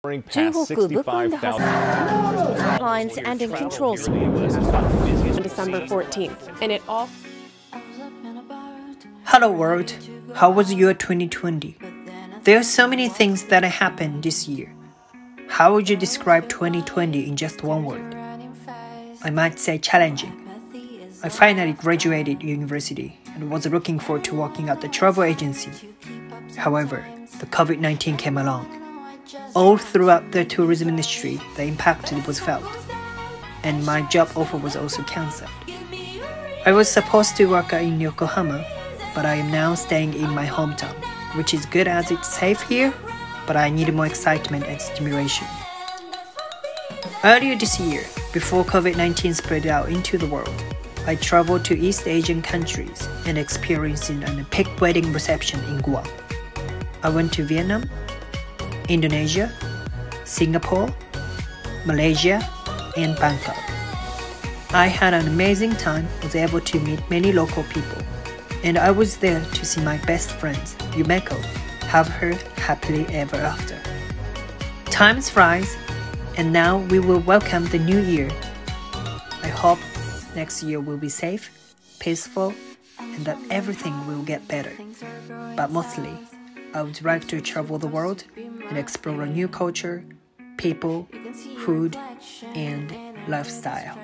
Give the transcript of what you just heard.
中国武漢で発生 lines and in controls on December 14th, and it all. Hello world, how was your 2020? There are so many things that happened this year. How would you describe 2020 in just one word? I might say challenging. I finally graduated university and was looking forward to working at the travel agency. However, the COVID-19 came along. All throughout the tourism industry, the impact was felt, and my job offer was also cancelled. I was supposed to work in Yokohama, but I am now staying in my hometown, which is good as it's safe here, but I need more excitement and stimulation. Earlier this year, before COVID-19 spread out into the world, I traveled to East Asian countries and experienced an epic wedding reception in Guam. I went to Vietnam, Indonesia, Singapore, Malaysia, and Bangkok. I had an amazing time, was able to meet many local people, and I was there to see my best friends, Yumeko, have her happily ever after. Times flies, and now we will welcome the new year. I hope next year will be safe, peaceful, and that everything will get better. But mostly, I would like to travel the world and explore a new culture, people, food, and lifestyle.